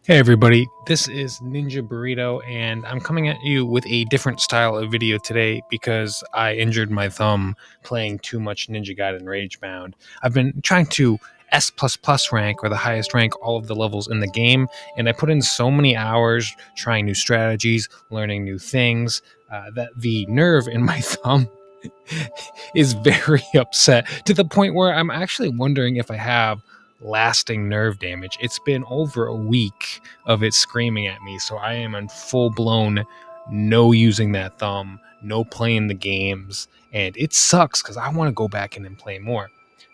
Hey everybody, this is Ninja Burrito, and I'm coming at you with a different style of video today because I injured my thumb playing too much Ninja Gaiden Ragebound. I've been trying to S++ rank, or the highest rank, all of the levels in the game, and I put in so many hours trying new strategies, learning new things, that the nerve in my thumb is very upset to the point where I'm actually wondering if I have lasting nerve damage. It's been over a week of it screaming at me, so I am in full blown no using that thumb, no playing the games, and it sucks because I want to go back in and play more.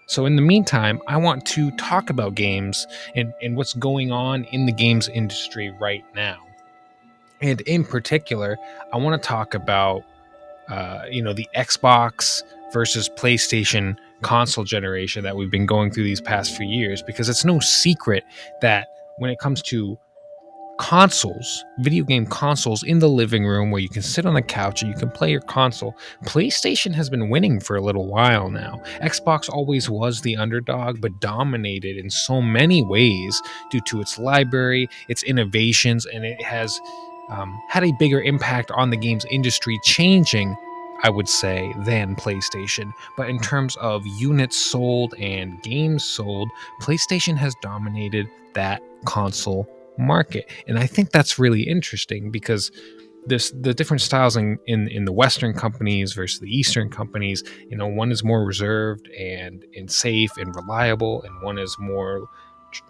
So in the meantime, I want to talk about games and what's going on in the games industry right now. And in particular, I want to talk about the Xbox versus PlayStation console generation that we've been going through these past few years, because it's no secret that when it comes to consoles, video game consoles in the living room where you can sit on the couch and you can play your console, PlayStation has been winning for a little while now. Xbox always was the underdog, but dominated in so many ways due to its library, its innovations, and it has had a bigger impact on the games industry changing, I would say, than PlayStation. But in terms of units sold and games sold, PlayStation has dominated that console market. And I think that's really interesting because the different styles in the Western companies versus the Eastern companies, one is more reserved and safe and reliable, and one is more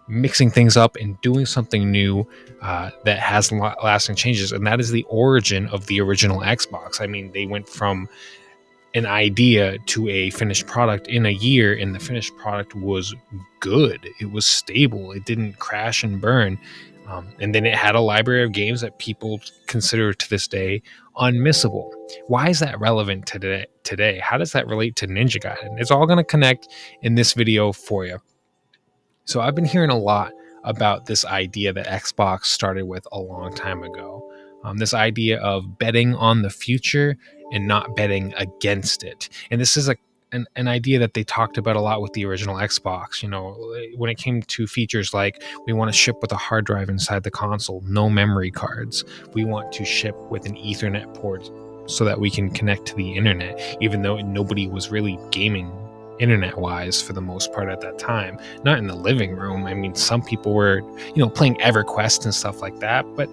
mixing things up and doing something new that has lasting changes. And that is the origin of the original Xbox. I mean, they went from an idea to a finished product in a year, and the finished product was good. It was stable. It didn't crash and burn. And then it had a library of games that people consider to this day unmissable. Why is that relevant today? How does that relate to Ninja Gaiden? It's all going to connect in this video for you. So I've been hearing a lot about this idea that Xbox started with a long time ago. This idea of betting on the future and not betting against it. And this is an idea that they talked about a lot with the original Xbox. When it came to features like, we want to ship with a hard drive inside the console, no memory cards. We want to ship with an Ethernet port so that we can connect to the internet, even though nobody was really gaming internet wise for the most part at that time. Not in the living room. I mean, some people were playing EverQuest and stuff like that, but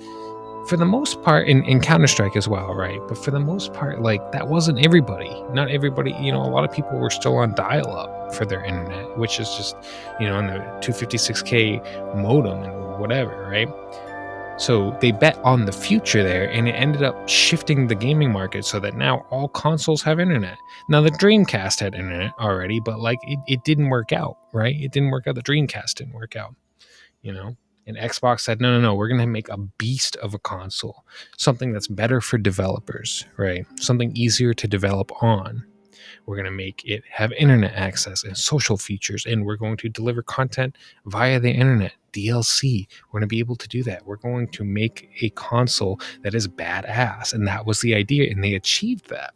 for the most part, in Counter-Strike as well, right? But for the most part, like, that wasn't everybody. Not everybody, a lot of people were still on dial-up for their internet, which is just, in the 256K modem and whatever, right? So they bet on the future there, and it ended up shifting the gaming market so that now all consoles have internet. Now, the Dreamcast had internet already, but it didn't work out, right? It didn't work out. The Dreamcast didn't work out, And Xbox said, no, we're going to make a beast of a console, something that's better for developers, right? Something easier to develop on. We're going to make it have internet access and social features, and we're going to deliver content via the internet, DLC. We're going to be able to do that. We're going to make a console that is badass. And that was the idea, and they achieved that.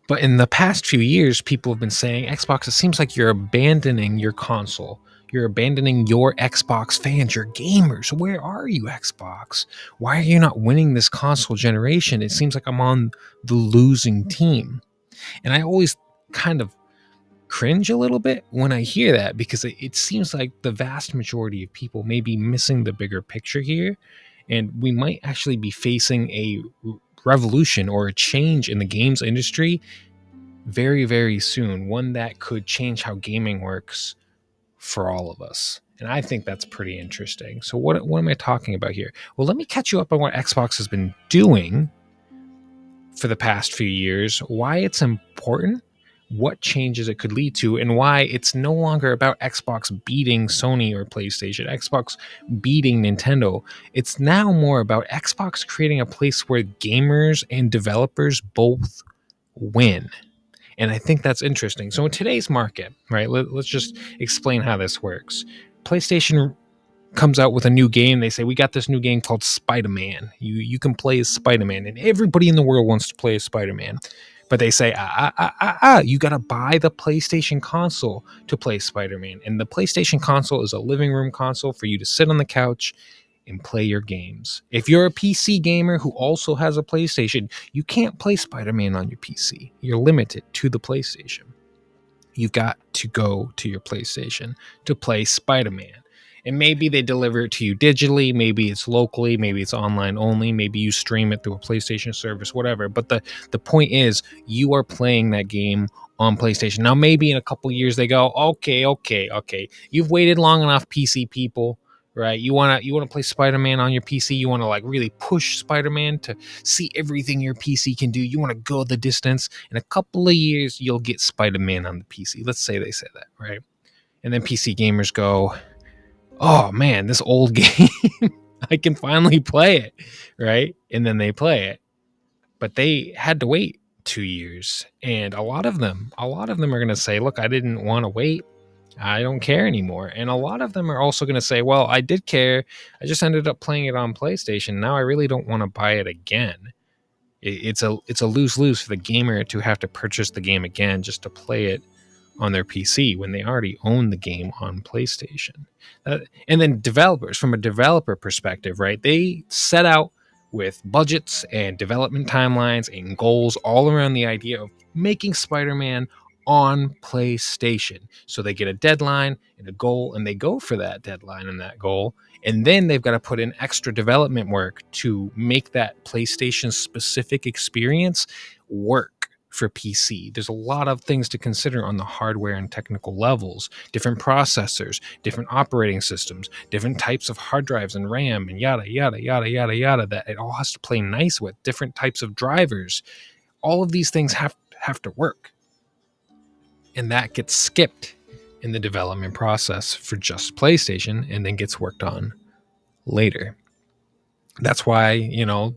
But in the past few years, people have been saying, Xbox, it seems like you're abandoning your console. You're abandoning your Xbox fans, your gamers. Where are you, Xbox? Why are you not winning this console generation? It seems like I'm on the losing team. And I always kind of cringe a little bit when I hear that, because it seems like the vast majority of people may be missing the bigger picture here. And we might actually be facing a revolution or a change in the games industry very, very soon. One that could change how gaming works for all of us. And I think that's pretty interesting. So what am I talking about here? Well, let me catch you up on what Xbox has been doing for the past few years, why it's important, what changes it could lead to, and why it's no longer about Xbox beating Sony or PlayStation, Xbox beating Nintendo. It's now more about Xbox creating a place where gamers and developers both win. And I think that's interesting. So in today's market, right, let's just explain how this works. PlayStation comes out with a new game. They say, we got this new game called Spider-Man. You can play as Spider-Man, and everybody in the world wants to play as Spider-Man. But they say, you got to buy the PlayStation console to play Spider-Man. And the PlayStation console is a living room console for you to sit on the couch and play your games. If you're a PC gamer who also has a PlayStation, you can't play Spider-Man on your PC. You're limited to the PlayStation. You've got to go to your PlayStation to play Spider-Man. And maybe they deliver it to you digitally, maybe it's locally, maybe it's online only, maybe you stream it through a PlayStation service, whatever. But the point is, you are playing that game on PlayStation. Now, maybe in a couple years they go, okay. You've waited long enough, PC people, right? You wanna play Spider-Man on your PC. You wanna like really push Spider-Man to see everything your PC can do. You wanna go the distance. In a couple of years, you'll get Spider-Man on the PC. Let's say they say that, right? And then PC gamers go, oh man, this old game, I can finally play it, right? And then they play it. But they had to wait 2 years. And a lot of them are going to say, look, I didn't want to wait. I don't care anymore. And a lot of them are also going to say, well, I did care. I just ended up playing it on PlayStation. Now I really don't want to buy it again. It's a lose-lose for the gamer to have to purchase the game again just to play it on their PC when they already own the game on PlayStation. And then developers, from a developer perspective, right? They set out with budgets and development timelines and goals all around the idea of making Spider-Man on PlayStation. So they get a deadline and a goal, and they go for that deadline and that goal. And then they've got to put in extra development work to make that PlayStation specific experience work for PC. There's a lot of things to consider on the hardware and technical levels, different processors, different operating systems, different types of hard drives and RAM, and yada, yada, yada, yada, yada, that it all has to play nice with, different types of drivers. All of these things have to work. And that gets skipped in the development process for just PlayStation and then gets worked on later. That's why,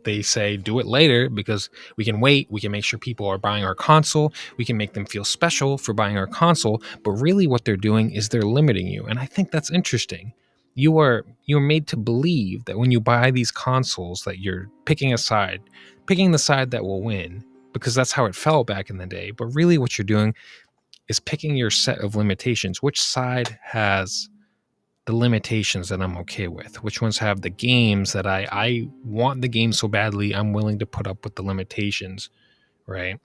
they say do it later, because we can wait. We can make sure people are buying our console. We can make them feel special for buying our console. But really what they're doing is they're limiting you. And I think that's interesting. You're made to believe that when you buy these consoles that you're picking the side that will win, because that's how it felt back in the day. But really what you're doing is picking your set of limitations. Which side has the limitations that I'm okay with? Which ones have the games that I want the game so badly I'm willing to put up with the limitations, right?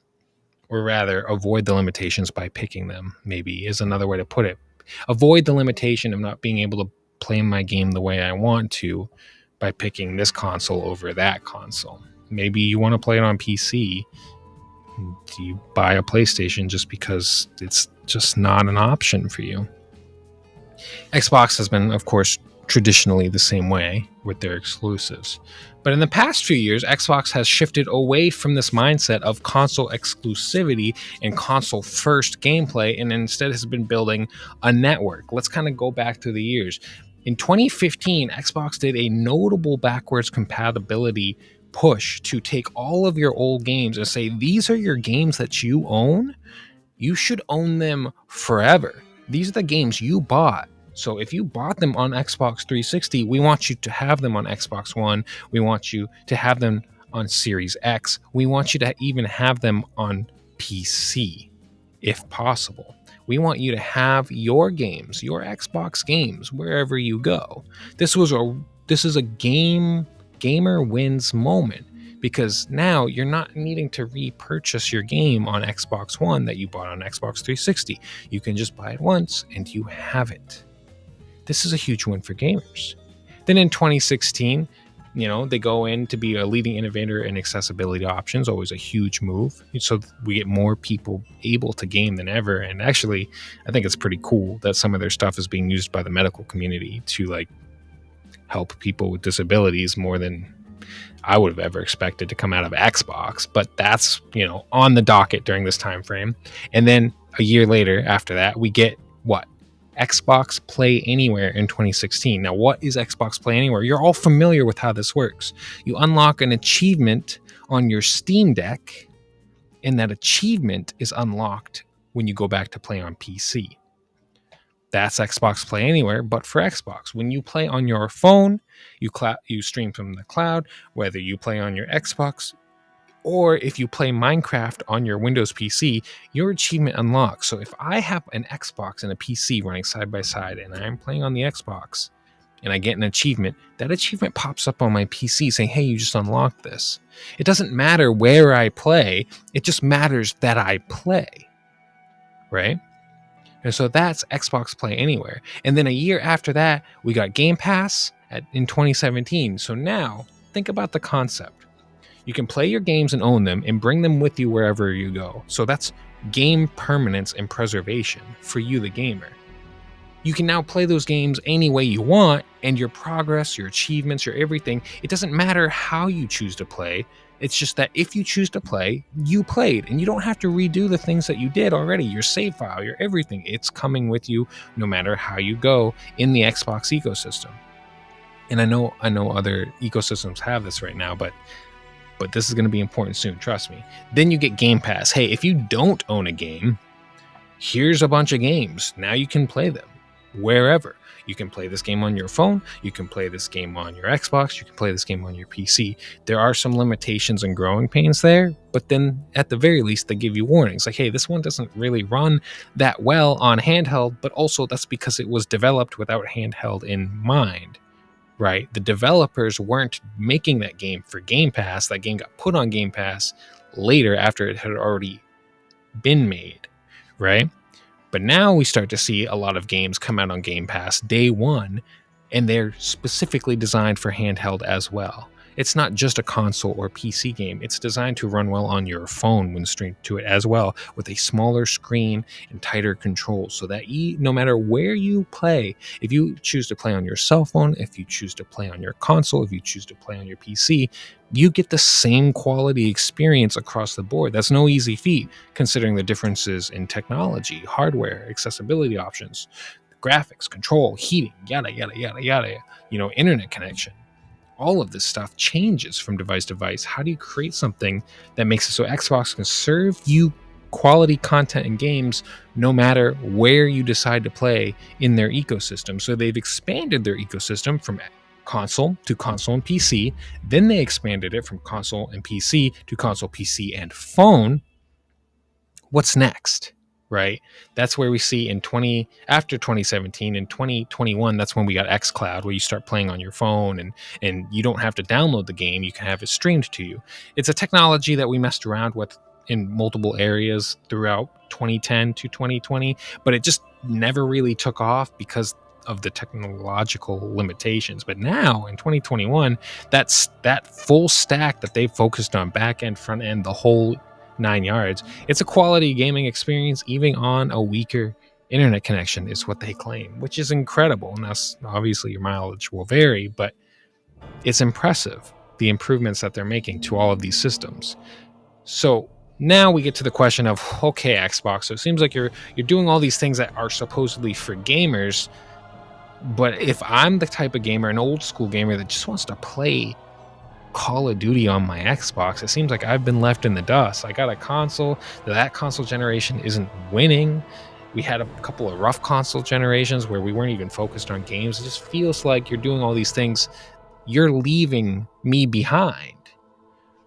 Or rather, avoid the limitations by picking them, maybe is another way to put it. Avoid the limitation of not being able to play my game the way I want to by picking this console over that console. Maybe you want to play it on PC. Do you buy a PlayStation just because it's just not an option for you? Xbox has been, of course, traditionally the same way with their exclusives. But in the past few years, Xbox has shifted away from this mindset of console exclusivity and console first gameplay, and instead has been building a network. Let's kind of go back through the years. In 2015, Xbox did a notable backwards compatibility push to take all of your old games and say, these are your games that you own. You should own them forever. These are the games you bought. So if you bought them on Xbox 360, we want you to have them on Xbox One. We want you to have them on Series X. We want you to even have them on PC, if possible. We want you to have your games, your Xbox games, wherever you go. This is a gamer wins moment, because now you're not needing to repurchase your game on Xbox One that you bought on Xbox 360. You can just buy it once and you have it. This is a huge win for gamers. Then in 2016, they go in to be a leading innovator in accessibility options, always a huge move. So we get more people able to game than ever. And actually, I think it's pretty cool that some of their stuff is being used by the medical community to help people with disabilities more than I would have ever expected to come out of Xbox. But that's, on the docket during this time frame. And then a year later after that, we get what? Xbox Play Anywhere in 2016. Now, what is Xbox Play Anywhere? You're all familiar with how this works. You unlock an achievement on your Steam Deck, and that achievement is unlocked when you go back to play on PC. That's Xbox Play Anywhere, but for Xbox. When you play on your phone, you stream from the cloud, whether you play on your Xbox Or if you play Minecraft on your Windows PC, your achievement unlocks. So if I have an Xbox and a PC running side by side and I'm playing on the Xbox and I get an achievement, that achievement pops up on my PC saying, hey, you just unlocked this. It doesn't matter where I play, it just matters that I play, right? And so that's Xbox Play Anywhere. And then a year after that, we got Game Pass in 2017. So now, think about the concept. You can play your games and own them and bring them with you wherever you go. So that's game permanence and preservation for you, the gamer. You can now play those games any way you want, and your progress, your achievements, your everything, it doesn't matter how you choose to play. It's just that if you choose to play, you played, and you don't have to redo the things that you did already. Your save file, your everything, it's coming with you no matter how you go in the Xbox ecosystem. And I know other ecosystems have this right now, but this is going to be important soon, trust me. Then you get Game Pass. Hey, if you don't own a game, here's a bunch of games. Now you can play them wherever. You can play this game on your phone. You can play this game on your Xbox. You can play this game on your PC. There are some limitations and growing pains there, but then at the very least, they give you warnings like, hey, this one doesn't really run that well on handheld, but also that's because it was developed without handheld in mind. Right? The developers weren't making that game for Game Pass. That game got put on Game Pass later after it had already been made, right? But now we start to see a lot of games come out on Game Pass day one, and they're specifically designed for handheld as well. It's not just a console or PC game. It's designed to run well on your phone when streamed to it as well, with a smaller screen and tighter controls, so that no matter where you play, if you choose to play on your cell phone, if you choose to play on your console, if you choose to play on your PC, you get the same quality experience across the board. That's no easy feat, considering the differences in technology, hardware, accessibility options, graphics, control, heating, yada, yada, yada, yada, internet connection. All of this stuff changes from device to device. How do you create something that makes it so Xbox can serve you quality content and games no matter where you decide to play in their ecosystem? So they've expanded their ecosystem from console to console and PC. Then they expanded it from console and PC to console, PC, and phone. What's next? Right? That's where we see after 2017 and 2021, that's when we got xCloud, where you start playing on your phone and you don't have to download the game. You can have it streamed to you. It's a technology that we messed around with in multiple areas throughout 2010 to 2020, but it just never really took off because of the technological limitations. But now in 2021, that's that full stack that they focused on, back end, front end, the whole 9 yards. It's a quality gaming experience even on a weaker internet connection, is what they claim, which is incredible. Now, obviously your mileage will vary, but it's impressive, the improvements that they're making to all of these systems. So now we get to the question of, okay, Xbox, so it seems like you're doing all these things that are supposedly for gamers, but if I'm the type of gamer, an old school gamer that just wants to play Call of Duty on my Xbox, it seems like I've been left in the dust. I got a console, that console generation isn't winning. We had a couple of rough console generations where we weren't even focused on games. It just feels like you're doing all these things, you're leaving me behind.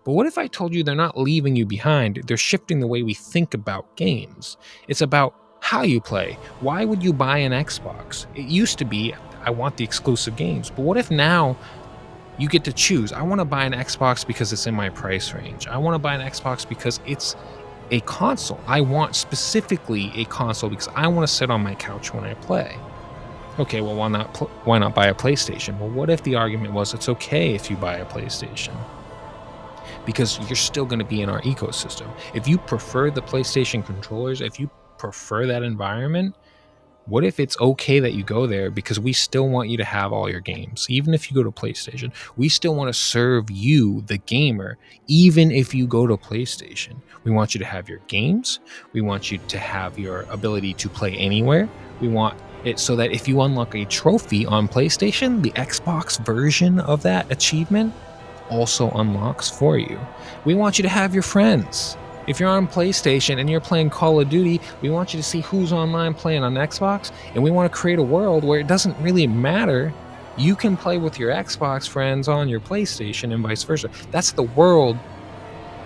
But what if I told you they're not leaving you behind, they're shifting the way we think about games? It's about how you play. Why would you buy an Xbox? It used to be, I want the exclusive games. But what if now you get to choose? I want to buy an Xbox because it's in my price range. I want to buy an Xbox because it's a console. I want specifically a console because I want to sit on my couch when I play. Okay, well, why not buy a PlayStation? Well, what if the argument was it's okay if you buy a PlayStation? Because you're still going to be in our ecosystem. If you prefer the PlayStation controllers, if you prefer that environment, what if it's okay that you go there because we still want you to have all your games? Even if you go to PlayStation, we still want to serve you, the gamer, even if you go to PlayStation. We want you to have your games. We want you to have your ability to play anywhere. We want it so that if you unlock a trophy on PlayStation, the Xbox version of that achievement also unlocks for you. We want you to have your friends. If you're on PlayStation and you're playing Call of Duty, we want you to see who's online playing on Xbox, and we want to create a world where it doesn't really matter. You can play with your Xbox friends on your PlayStation and vice versa. That's the world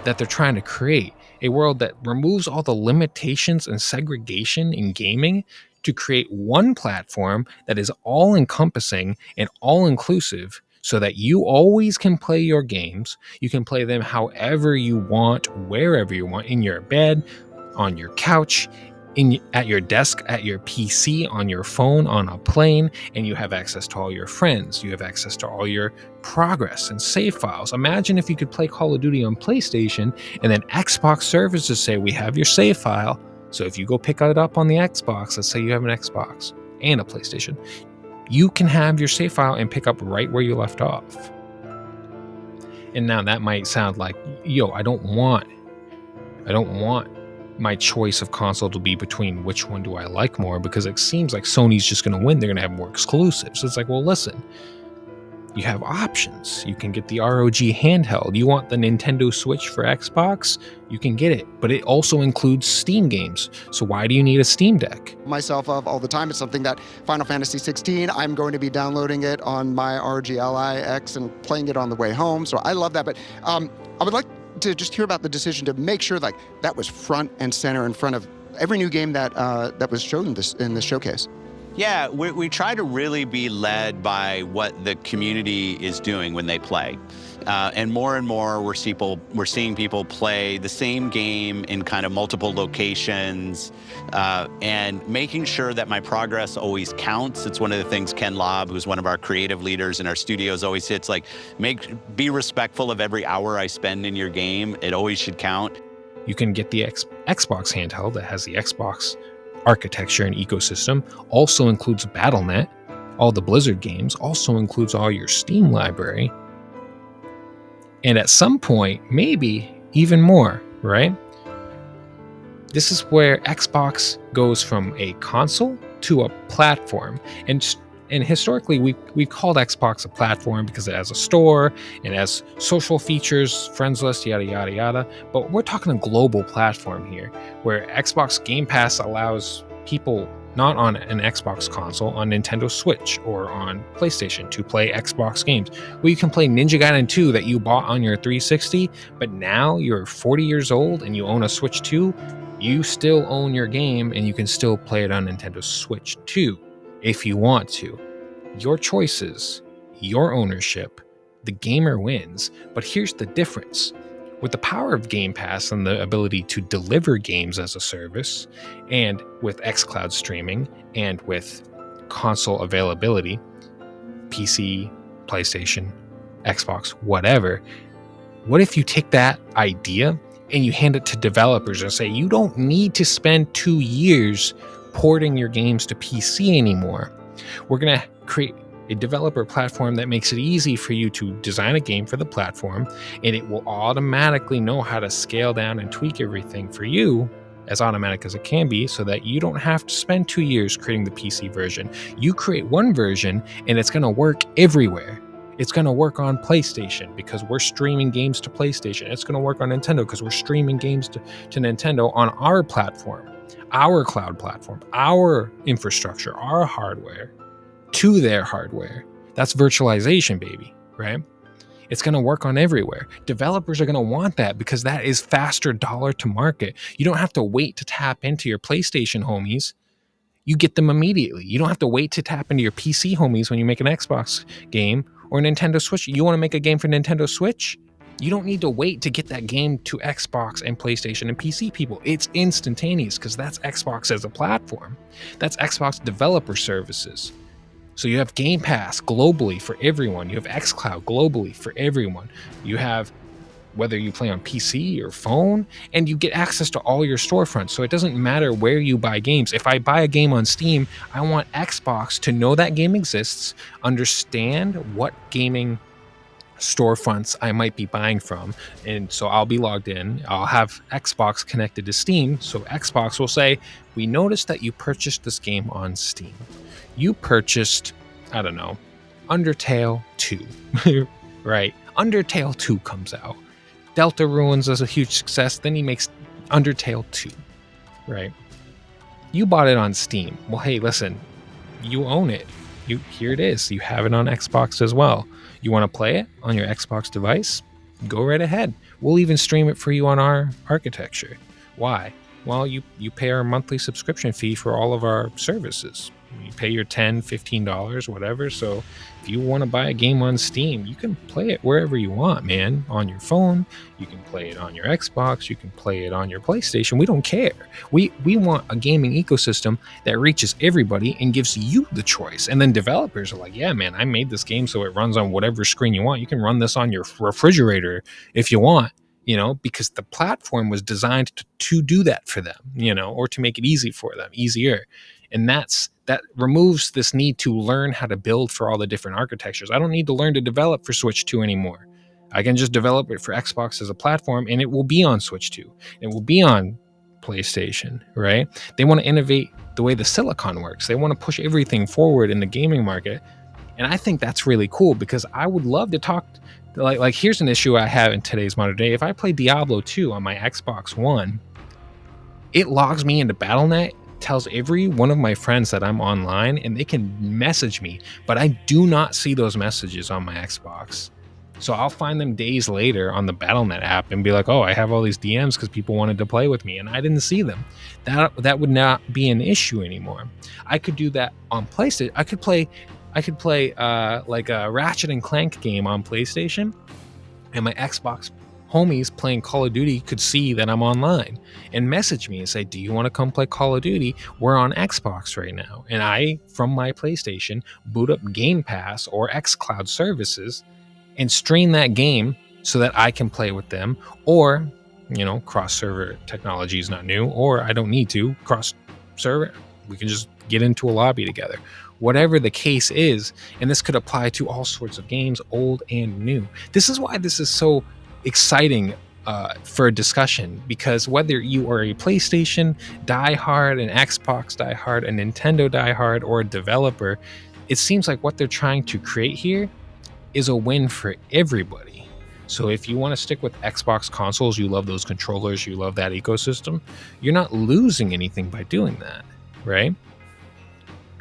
that they're trying to create, a world that removes all the limitations and segregation in gaming to create one platform that is all encompassing and all inclusive so that you always can play your games. You can play them however you want, wherever you want, in your bed, on your couch, at your desk, at your PC, on your phone, on a plane, and you have access to all your friends. You have access to all your progress and save files. Imagine if you could play Call of Duty on PlayStation and then Xbox services say, we have your save file. So if you go pick it up on the Xbox, let's say you have an Xbox and a PlayStation, you can have your save file and pick up right where you left off. And now that might sound like, yo, I don't want my choice of console to be between which one do I like more, because it seems like Sony's just going to win. They're going to have more exclusives. It's like, well, listen, you have options. You can get the ROG handheld. You want the Nintendo Switch for Xbox? You can get it, but it also includes Steam games. So why do you need a Steam Deck? Myself of all the time. It's something that Final Fantasy 16, I'm going to be downloading it on my ROG Ally X and playing it on the way home. So I love that. But I would like to just hear about the decision to make sure like that was front and center in front of every new game that that was shown in this showcase. Yeah, we try to really be led by what the community is doing when they play. And more we're seeing people play the same game in kind of multiple locations, and making sure that my progress always counts. It's one of the things Ken Lobb, who's one of our creative leaders in our studios, always hits, like, be respectful of every hour I spend in your game. It always should count. You can get the Xbox handheld that has the Xbox architecture and ecosystem, also includes Battle.net, all the Blizzard games, also includes all your Steam library, and at some point, maybe even more, right? This is where Xbox goes from a console to a platform. And historically, we've called Xbox a platform because it has a store, it has social features, friends list, yada, yada, yada. But we're talking a global platform here, where Xbox Game Pass allows people not on an Xbox console, on Nintendo Switch or on PlayStation to play Xbox games. Well, you can play Ninja Gaiden 2 that you bought on your 360, but now you're 40 years old and you own a Switch 2, you still own your game and you can still play it on Nintendo Switch 2. If you want to. Your choices, your ownership, the gamer wins. But here's the difference. With the power of Game Pass and the ability to deliver games as a service, and with xCloud streaming, and with console availability, PC, PlayStation, Xbox, whatever, what if you take that idea and you hand it to developers and say, you don't need to spend 2 years porting your games to PC anymore. We're going to create a developer platform that makes it easy for you to design a game for the platform, and it will automatically know how to scale down and tweak everything for you, as automatic as it can be, so that you don't have to spend 2 years creating the PC version. You create one version and it's going to work everywhere. It's going to work on PlayStation because we're streaming games to PlayStation. It's going to work on Nintendo because we're streaming games to Nintendo on our platform. Our cloud platform, our infrastructure, our hardware to their hardware. That's virtualization, baby, right? It's going to work on everywhere. Developers are going to want that because that is faster dollar to market. You don't have to wait to tap into your PlayStation homies. You get them immediately. You don't have to wait to tap into your PC homies when you make an Xbox game or Nintendo Switch. You want to make a game for Nintendo Switch? You don't need to wait to get that game to Xbox and PlayStation and PC people. It's instantaneous because that's Xbox as a platform. That's Xbox developer services. So you have Game Pass globally for everyone. You have xCloud globally for everyone. You have, whether you play on PC or phone, and you get access to all your storefronts. So it doesn't matter where you buy games. If I buy a game on Steam, I want Xbox to know that game exists, understand what gaming storefronts I might be buying from, and so I'll be logged in. I'll have Xbox connected to Steam, so Xbox will say, we noticed that you purchased this game on Steam. You purchased, I don't know, Undertale 2, right? Undertale 2 comes out. Delta Ruins is a huge success, then he makes Undertale 2, right? You bought it on Steam. Well, hey, listen, you own it. Here it is. You have it on Xbox as well. You want to play it on your Xbox device? go right ahead. We'll even stream it for you on our architecture. Why? Well, you pay our monthly subscription fee for all of our services. You pay your $10, $15, whatever. So if you want to buy a game on Steam, you can play it wherever you want, man. On your phone, you can play it on your Xbox, you can play it on your PlayStation. We don't care. We want a gaming ecosystem that reaches everybody and gives you the choice. And then developers are like, yeah, man, I made this game so it runs on whatever screen you want. You can run this on your refrigerator if you want. Because the platform was designed to do that for them, or to make it easy for them, easier. And that removes this need to learn how to build for all the different architectures. I don't need to learn to develop for Switch 2 anymore. I can just develop it for Xbox as a platform, and it will be on Switch 2. It will be on PlayStation, right? They want to innovate the way the silicon works. They want to push everything forward in the gaming market. And I think that's really cool, because I would love to talk. Like here's an issue I have in today's modern day. If I play Diablo 2 on my Xbox One, it logs me into Battle.net, tells every one of my friends that I'm online, and they can message me, but I do not see those messages on my Xbox. So I'll find them days later on the Battle.net app and be like, oh, I have all these DMs because people wanted to play with me and I didn't see them. That would not be an issue anymore. I could do that on PlayStation. I could play like a Ratchet and Clank game on PlayStation, and my Xbox homies playing Call of Duty could see that I'm online and message me and say, do you want to come play Call of Duty? We're on Xbox right now. And I, from my PlayStation, boot up Game Pass or xCloud services and stream that game so that I can play with them. Or, cross-server technology is not new, or I don't need to cross-server. We can just get into a lobby together. Whatever the case is, and this could apply to all sorts of games, old and new. This is why this is so exciting for a discussion, because whether you are a PlayStation diehard, an Xbox diehard, a Nintendo diehard, or a developer, it seems like what they're trying to create here is a win for everybody. So if you want to stick with Xbox consoles, you love those controllers, you love that ecosystem, you're not losing anything by doing that, right?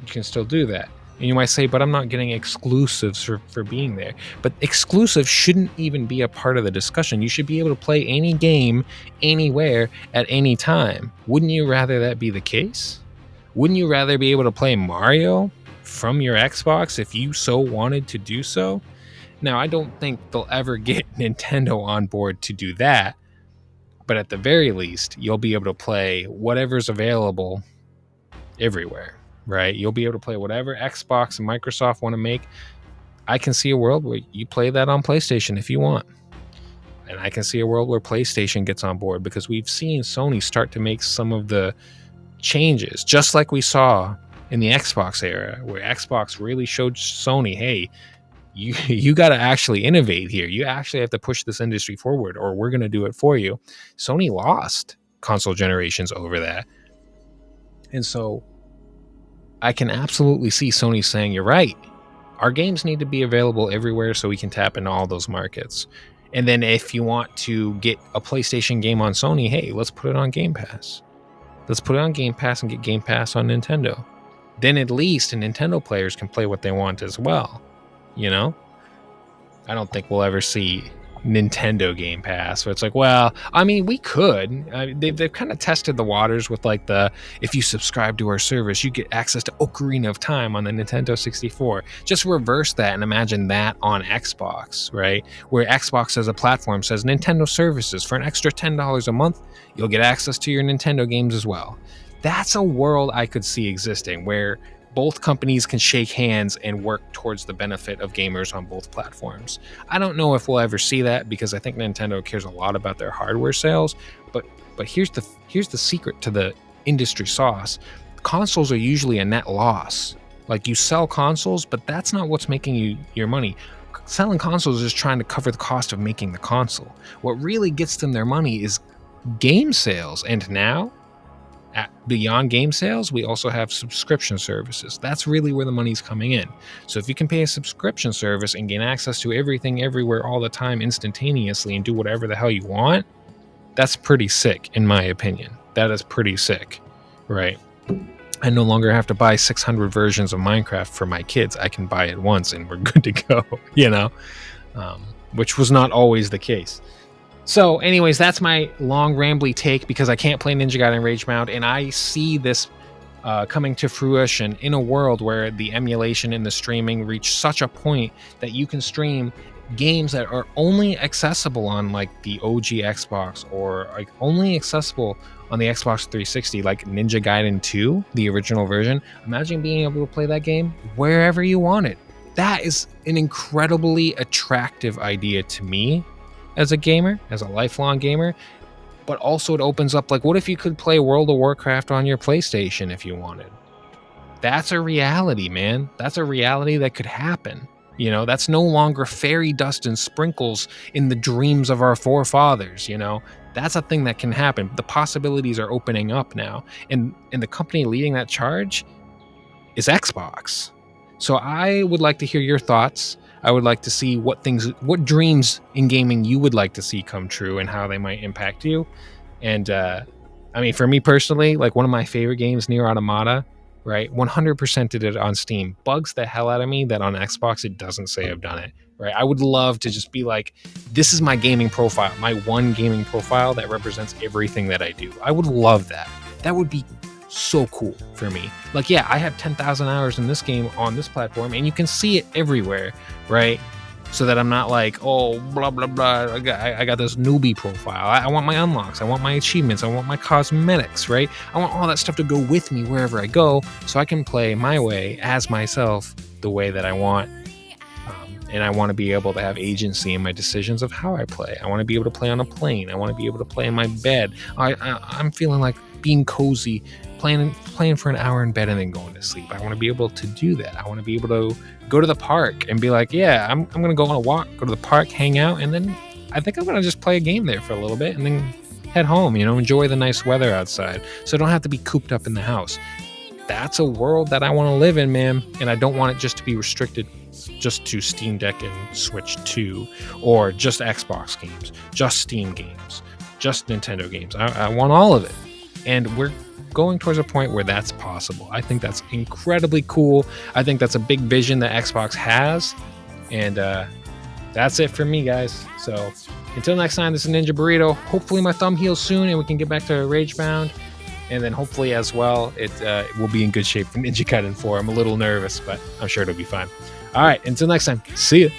You can still do that. And you might say, but I'm not getting exclusives for being there. But exclusive shouldn't even be a part of the discussion. You should be able to play any game, anywhere, at any time. Wouldn't you rather that be the case? Wouldn't you rather be able to play Mario from your Xbox if you so wanted to do so? Now, I don't think they'll ever get Nintendo on board to do that. But at the very least, you'll be able to play whatever's available everywhere. Right? You'll be able to play whatever Xbox and Microsoft want to make. I can see a world where you play that on PlayStation if you want. And I can see a world where PlayStation gets on board, because we've seen Sony start to make some of the changes, just like we saw in the Xbox era, where Xbox really showed Sony, hey, you got to actually innovate here. You actually have to push this industry forward, or we're going to do it for you. Sony lost console generations over that. And so I can absolutely see Sony saying, you're right. Our games need to be available everywhere so we can tap into all those markets. And then if you want to get a PlayStation game on Sony, hey, let's put it on Game Pass. Let's put it on Game Pass and get Game Pass on Nintendo. Then at least the Nintendo players can play what they want as well. I don't think we'll ever see Nintendo Game Pass, where it's like, well, I mean, we could. They've kind of tested the waters with like if you subscribe to our service, you get access to Ocarina of Time on the Nintendo 64. Just reverse that and imagine that on Xbox, right? Where Xbox as a platform says Nintendo services for an extra $10 a month, you'll get access to your Nintendo games as well. That's a world I could see existing, where both companies can shake hands and work towards the benefit of gamers on both platforms. I don't know if we'll ever see that, because I think Nintendo cares a lot about their hardware sales. But here's the secret to the industry sauce. Consoles are usually a net loss. Like, you sell consoles, but that's not what's making you your money. Selling consoles is trying to cover the cost of making the console. What really gets them their money is game sales. And now, beyond game sales, we also have subscription services. That's really where the money's coming in. So if you can pay a subscription service and gain access to everything, everywhere, all the time, instantaneously, and do whatever the hell you want, that's pretty sick, in my opinion. That is pretty sick, right? I no longer have to buy 600 versions of Minecraft for my kids. I can buy it once and we're good to go, which was not always the case. So anyways, that's my long rambly take because I can't play Ninja Gaiden Ragebound, and I see this coming to fruition in a world where the emulation and the streaming reach such a point that you can stream games that are only accessible on like the OG Xbox or like only accessible on the Xbox 360, like Ninja Gaiden 2, the original version. Imagine being able to play that game wherever you wanted. That is an incredibly attractive idea to me as a gamer, as a lifelong gamer. But also it opens up, like, what if you could play World of Warcraft on your PlayStation if you wanted? That's a reality, man. That's a reality that could happen. You know, that's no longer fairy dust and sprinkles in the dreams of our forefathers, you know? That's a thing that can happen. The possibilities are opening up now. And the company leading that charge is Xbox. So I would like to hear your thoughts. I would like to see what dreams in gaming you would like to see come true and how they might impact you. And I mean, for me personally, like one of my favorite games, Nier Automata, right? 100% did it on Steam. Bugs the hell out of me that on Xbox it doesn't say I've done it, right? I would love to just be like, this is my gaming profile, my one gaming profile that represents everything that I do. I would love that. That would be so cool for me. Like, yeah, I have 10,000 hours in this game on this platform, and you can see it everywhere, right? So that I'm not like, oh, blah, blah, blah. I got this newbie profile. I want my unlocks. I want my achievements. I want my cosmetics, right? I want all that stuff to go with me wherever I go so I can play my way as myself the way that I want. And I want to be able to have agency in my decisions of how I play. I want to be able to play on a plane. I want to be able to play in my bed. I'm feeling like being cozy, playing for an hour in bed and then going to sleep. I want to be able to do that. I want to be able to go to the park and be like, yeah, I'm going to go on a walk, go to the park, hang out, and then I think I'm going to just play a game there for a little bit and then head home, you know, enjoy the nice weather outside so I don't have to be cooped up in the house. That's a world that I want to live in, man, and I don't want it just to be restricted just to Steam Deck and Switch 2 or just Xbox games, just Steam games, just Nintendo games. I want all of it. And we're going towards a point where that's possible. I think that's incredibly cool. I think that's a big vision that Xbox has. And that's it for me, guys. So until next time, this is Ninja Burrito. Hopefully my thumb heals soon and we can get back to Ragebound. And then hopefully as well, it will be in good shape for Ninja Gaiden 4. I'm a little nervous, but I'm sure it'll be fine. All right, until next time, see ya.